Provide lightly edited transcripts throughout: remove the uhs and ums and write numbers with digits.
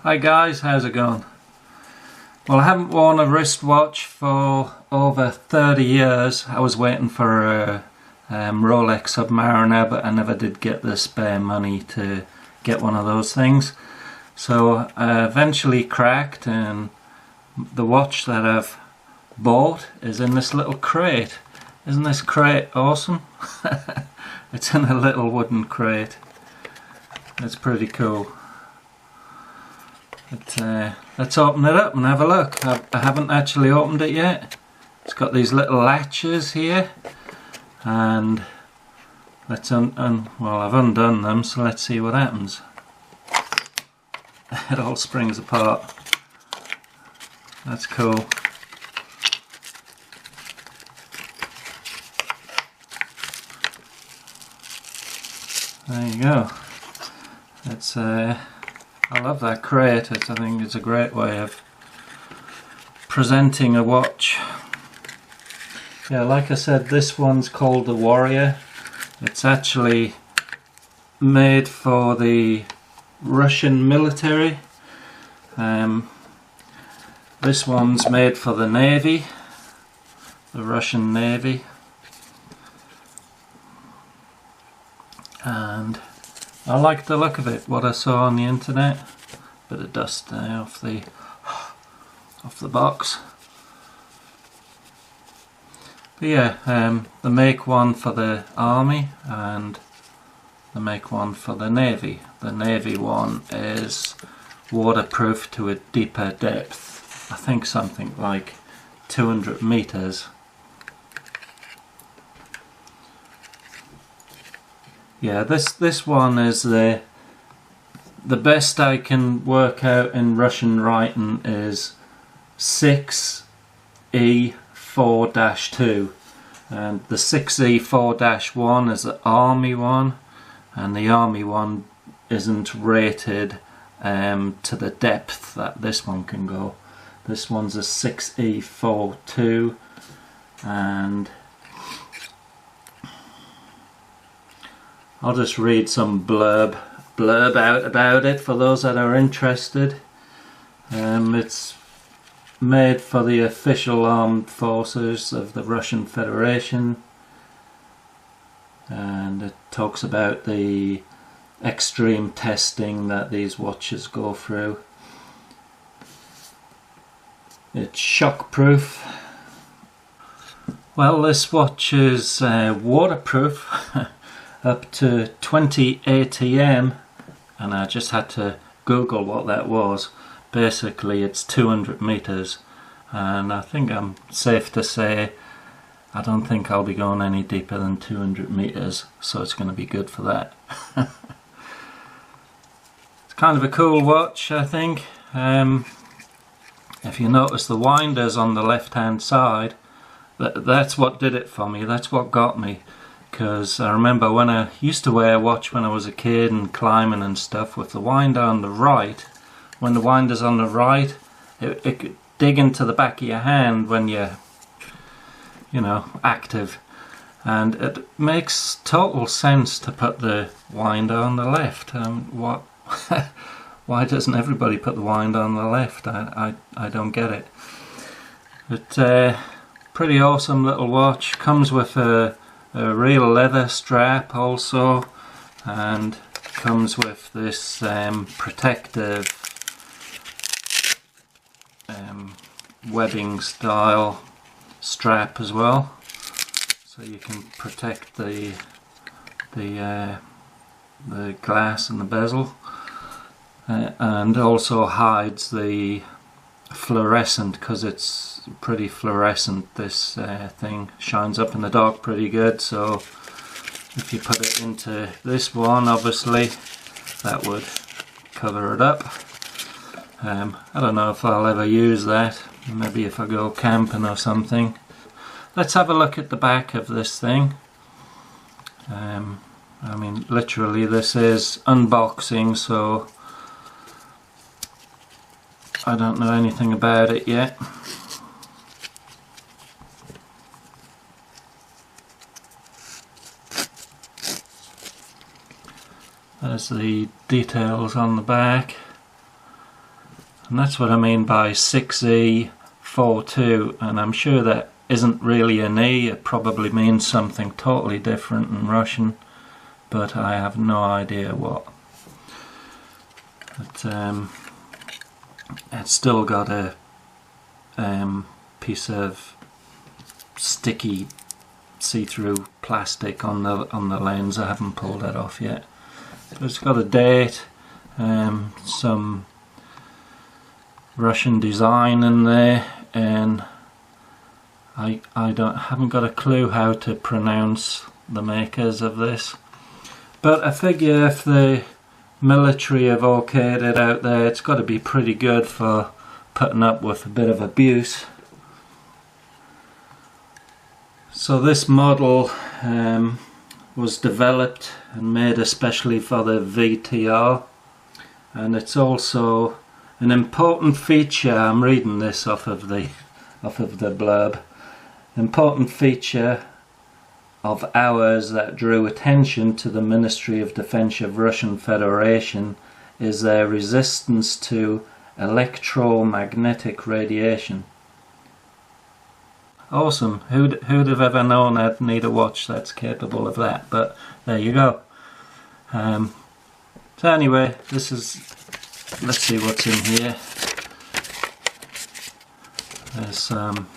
Hi guys, how's it going? Well, I haven't worn a wristwatch for over 30 years. I was waiting for a Rolex Submariner, but I never did get the spare money to get one of those things. So I eventually cracked, and the watch that I've bought is in this little crate. Isn't this crate awesome? It's in a little wooden crate. It's pretty cool. But, let's open it up and have a look. I haven't actually opened it yet. It's got these little latches here, and let's well, I've undone them, so let's see what happens. It all springs apart. That's cool. There you go. It's I love that crate. I think it's a great way of presenting a watch. Yeah, like I said, this one's called the Warrior. It's actually made for the Russian military. This one's made for the Navy, the Russian Navy. And I like the look of it, what I saw on the internet. Bit of dust off the box. But yeah, they make one for the Army and they make one for the Navy. The Navy one is waterproof to a deeper depth. I think something like 200 meters. Yeah, this one is the best I can work out in Russian writing is 6e4-2, and the 6e4-1 is the Army one, and the Army one isn't rated to the depth that this one can go. This one's a 6e4-2, and I'll just read some blurb out about it for those that are interested. It's made for the official armed forces of the Russian Federation, and it talks about the extreme testing that these watches go through. It's shockproof. Well, this watch is waterproof up to 20 ATM, and I just had to Google what that was. Basically it's 200 meters, and I think I'm safe to say I don't think I'll be going any deeper than 200 meters, so it's going to be good for that. It's kind of a cool watch, I think. If you notice the winders on the left hand side, that's what did it for me, that's what got me. Because I remember when I used to wear a watch when I was a kid and climbing and stuff, with the winder on the right, when the winder's on the right, it could dig into the back of your hand when you're, you know, active. And it makes total sense to put the winder on the left. Why doesn't everybody put the winder on the left? I don't get it. But pretty awesome little watch. Comes with a real leather strap also, and comes with this protective webbing style strap as well, so you can protect the glass and the bezel, and also hides the fluorescent, because it's pretty fluorescent. This thing shines up in the dark pretty good, so if you put it into this one, obviously that would cover it up. I don't know if I'll ever use that, maybe if I go camping or something. Let's have a look at the back of this thing. I mean, literally this is unboxing, so I don't know anything about it yet. There's the details on the back. And that's what I mean by 6e4-2, and I'm sure that isn't really an E. It probably means something totally different in Russian, but I have no idea what. But it's still got a piece of sticky see-through plastic on the lens. I haven't pulled that off yet. So it's got a date, some Russian design in there, and I haven't got a clue how to pronounce the makers of this. But I figure if the military have okayed it out there, it's got to be pretty good for putting up with a bit of abuse. So this model was developed and made especially for the VTR, and it's also an important feature. I'm reading this off of the blurb. Important feature of ours that drew attention to the Ministry of Defense of Russian Federation is their resistance to electromagnetic radiation. Awesome. Who'd have ever known I'd need a watch that's capable of that? But there you go. So anyway, this is, let's see what's in here. There's some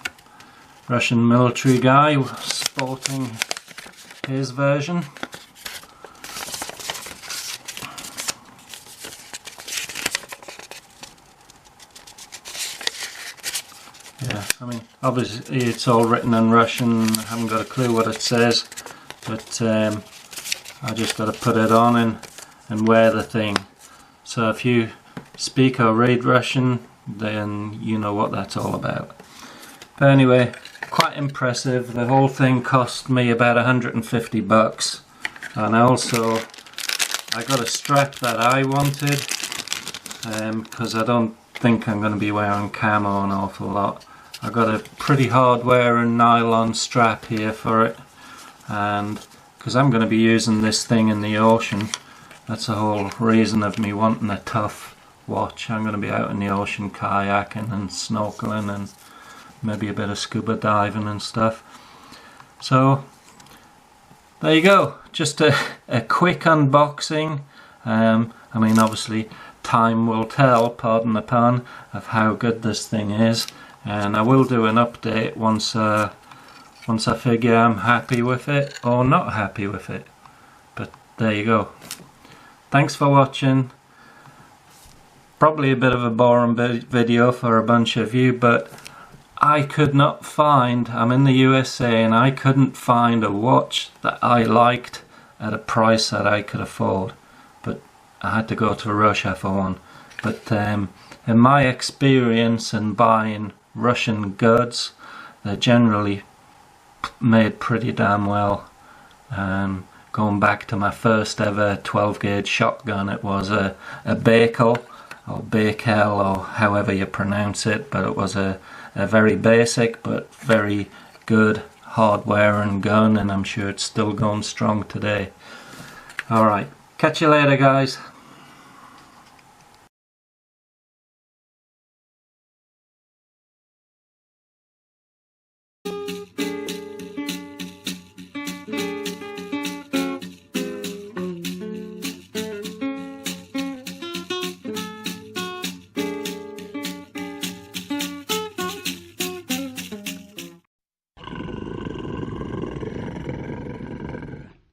Russian military guy sporting his version. Yeah, I mean, obviously it's all written in Russian. I haven't got a clue what it says, but I just got to put it on and wear the thing. So if you speak or read Russian, then you know what that's all about. But anyway, quite impressive. The whole thing cost me about 150 bucks, and also I got a strap that I wanted, because I don't think I'm going to be wearing camo an awful lot. I got a pretty hard wearing nylon strap here for it, and because I'm going to be using this thing in the ocean, that's the whole reason of me wanting a tough watch. I'm going to be out in the ocean kayaking and snorkeling and maybe a bit of scuba diving and stuff. So there you go, just a quick unboxing. I mean, obviously time will tell, pardon the pun, of how good this thing is, and I will do an update once I figure I'm happy with it or not happy with it. But there you go. Thanks for watching. Probably a bit of a boring video for a bunch of you, but I could not find, I'm in the USA, and I couldn't find a watch that I liked at a price that I could afford. But I had to go to Russia for one. But in my experience in buying Russian goods, they're generally made pretty damn well. Going back to my first ever 12 gauge shotgun, it was a Bakel or Bakel or however you pronounce it, but it was a very basic but very good hardware and gun, and I'm sure it's still going strong today. Alright, catch you later guys.